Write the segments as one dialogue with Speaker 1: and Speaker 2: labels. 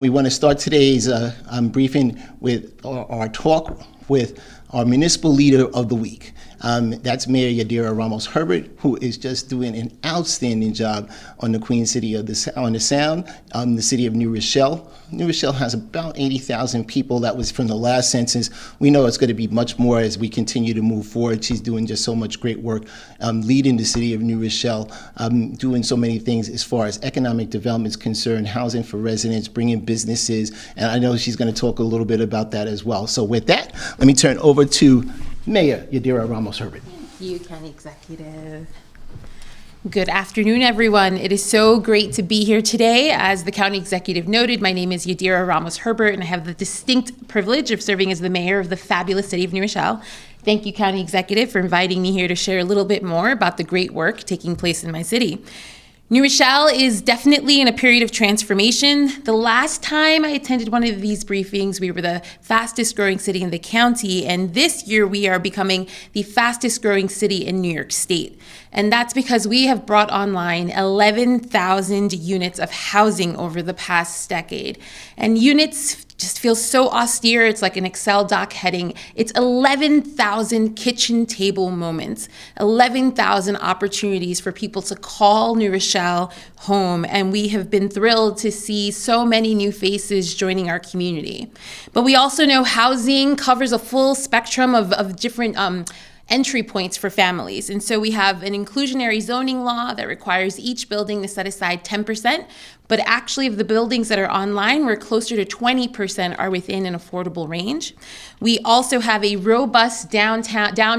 Speaker 1: We want to start today's briefing with our talk with our municipal leader of the week. That's Mayor Yadira Ramos-Herbert, who is just doing an outstanding job on the Queen City of the Sound, the city of New Rochelle. New Rochelle has about 80,000 people. That was from the last census. We know it's going to be much more as we continue to move forward. She's doing just so much great work, leading the city of New Rochelle, doing so many things as far as economic development is concerned, housing for residents, bringing businesses, and I know she's going to talk a little bit about that as well. So with that, let me turn over to Mayor Yadira Ramos-Herbert.
Speaker 2: Thank you, County Executive. Good afternoon, everyone. It is so great to be here today. As the County Executive noted, my name is Yadira Ramos-Herbert, and I have the distinct privilege of serving as the mayor of the fabulous city of New Rochelle. Thank you, County Executive, for inviting me here to share a little bit more about the great work taking place in my city. New Rochelle is definitely in a period of transformation. The last time I attended one of these briefings, we were the fastest growing city in the county, and this year we are becoming the fastest growing city in New York State. And that's because we have brought online 11,000 units of housing over the past decade. And units just feels so austere. It's like an Excel doc heading. It's 11,000 kitchen table moments, 11,000 opportunities for people to call New Rochelle home. And we have been thrilled to see so many new faces joining our community. But we also know housing covers a full spectrum of different entry points for families. And so we have an inclusionary zoning law that requires each building to set aside 10%, but actually of the buildings that are online, we're closer to 20% are within an affordable range. We also have a robust down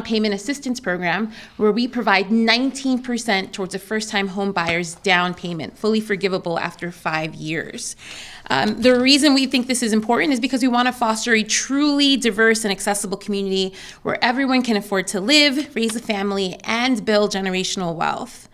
Speaker 2: payment assistance program where we provide 19% towards a first-time home buyer's down payment, fully forgivable after 5 years. The reason we think this is important is because we want to foster a truly diverse and accessible community where everyone can afford to live, raise a family, and build generational wealth.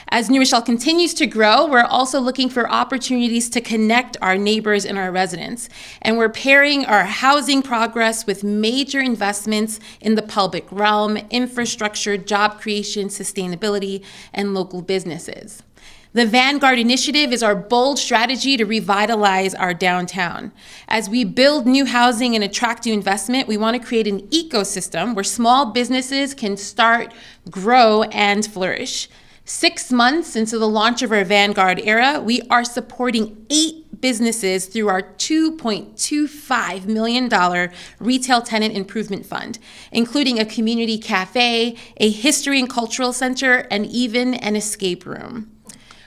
Speaker 2: As New Rochelle continues to grow, we're also looking for opportunities to connect our neighbors and our residents. And we're pairing our housing progress with major investments in the public realm, infrastructure, job creation, sustainability, and local businesses. The Vanguard Initiative is our bold strategy to revitalize our downtown. As we build new housing and attract new investment, we want to create an ecosystem where small businesses can start, grow, and flourish. 6 months into the launch of our Vanguard era, we are supporting 8 businesses through our $2.25 million Retail Tenant Improvement Fund, including a community cafe, a history and cultural center, and even an escape room.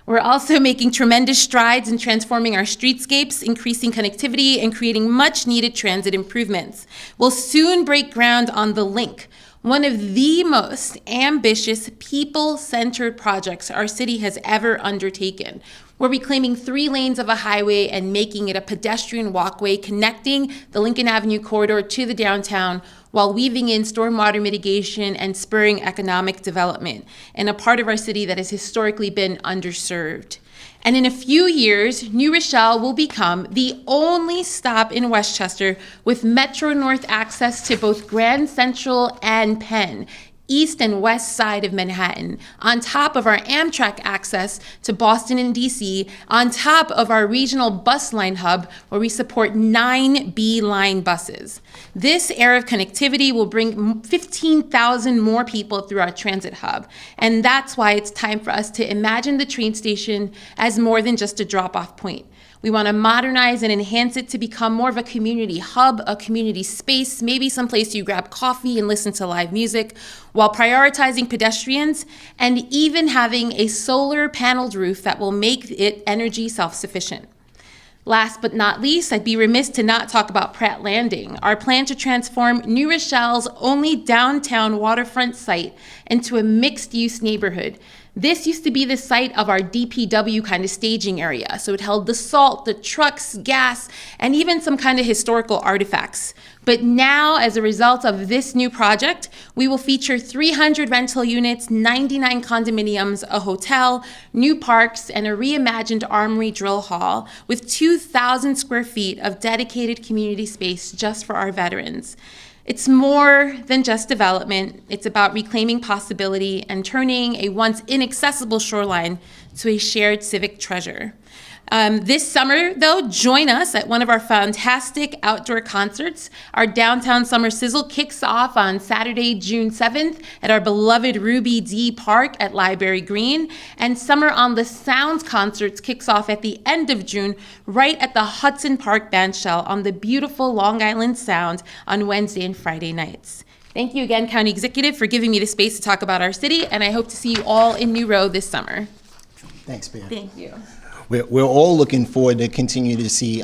Speaker 2: We're also making tremendous strides in transforming our streetscapes, increasing connectivity, and creating much-needed transit improvements. We'll soon break ground on The Link, one of the most ambitious, people-centered projects our city has ever undertaken. We're reclaiming 3 lanes of a highway and making it a pedestrian walkway connecting the Lincoln Avenue corridor to the downtown while weaving in stormwater mitigation and spurring economic development in a part of our city that has historically been underserved. And in a few years, New Rochelle will become the only stop in Westchester with Metro North access to both Grand Central and Penn, east and west side of Manhattan, on top of our Amtrak access to Boston and DC, on top of our regional bus line hub where we support 9 B-line buses. This era of connectivity will bring 15,000 more people through our transit hub, and that's why it's time for us to imagine the train station as more than just a drop-off point. We want to modernize and enhance it to become more of a community hub, a community space, maybe someplace you grab coffee and listen to live music, while prioritizing pedestrians and even having a solar paneled roof that will make it energy self-sufficient. Last but not least, I'd be remiss to not talk about Pratt Landing, our plan to transform New Rochelle's only downtown waterfront site into a mixed-use neighborhood. This used to be the site of our DPW kind of staging area, so it held the salt, the trucks, gas, and even some kind of historical artifacts. But now, as a result of this new project, we will feature 300 rental units, 99 condominiums, a hotel, new parks, and a reimagined Armory Drill Hall with 2,000 square feet of dedicated community space just for our veterans. It's more than just development. It's about reclaiming possibility and turning a once inaccessible shoreline to a shared civic treasure. This summer, though, join us at one of our fantastic outdoor concerts. Our Downtown Summer Sizzle kicks off on Saturday, June 7th at our beloved Ruby D Park at Library Green. And Summer on the Sounds concerts kicks off at the end of June right at the Hudson Park Bandshell on the beautiful Long Island Sound on Wednesday and Friday nights. Thank you again, County Executive, for giving me the space to talk about our city, and I hope to see you all in New Row this summer.
Speaker 1: Thanks, Mayor.
Speaker 2: Thank you.
Speaker 1: We're all looking forward to continue to see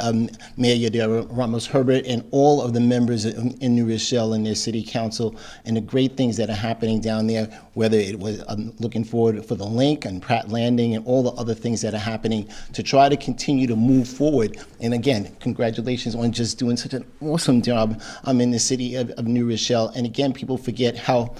Speaker 1: Mayor Yadira Ramos-Herbert and all of the members in New Rochelle and their city council and the great things that are happening down there, whether it was looking forward for the link and Pratt Landing and all the other things that are happening to try to continue to move forward. And again, congratulations on just doing such an awesome job in the city of New Rochelle. And again, people forget how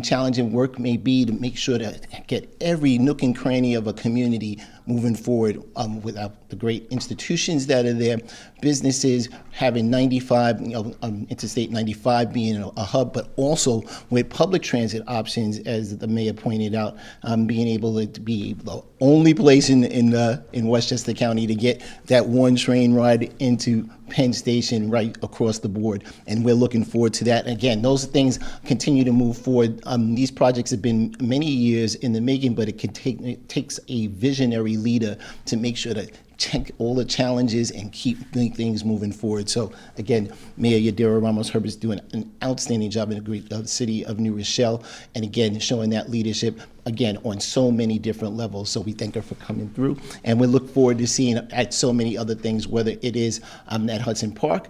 Speaker 1: challenging work may be to make sure to get every nook and cranny of a community moving forward without the great institutions that are there, businesses having 95, Interstate 95 being a hub, but also with public transit options, as the mayor pointed out, being able to be the only place in Westchester County to get that one train ride into Penn Station right across the board, and we're looking forward to that. Again, those things continue to move forward. These projects have been many years in the making, but it takes a visionary leader to make sure to check all the challenges and keep things moving forward. So again, Mayor Yadira Ramos-Herbert is doing an outstanding job in the great city of New Rochelle, and again, showing that leadership again on so many different levels. So we thank her for coming through, and we look forward to seeing at so many other things, whether it is at Hudson Park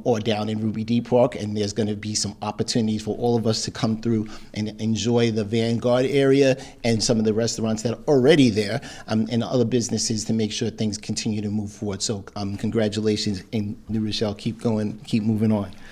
Speaker 1: or down in Ruby D Park, and there's going to be some opportunities for all of us to come through and enjoy the Vanguard area and some of the restaurants that are already there and other businesses to make sure things continue to move forward. So congratulations in New Rochelle. Keep going, keep moving on.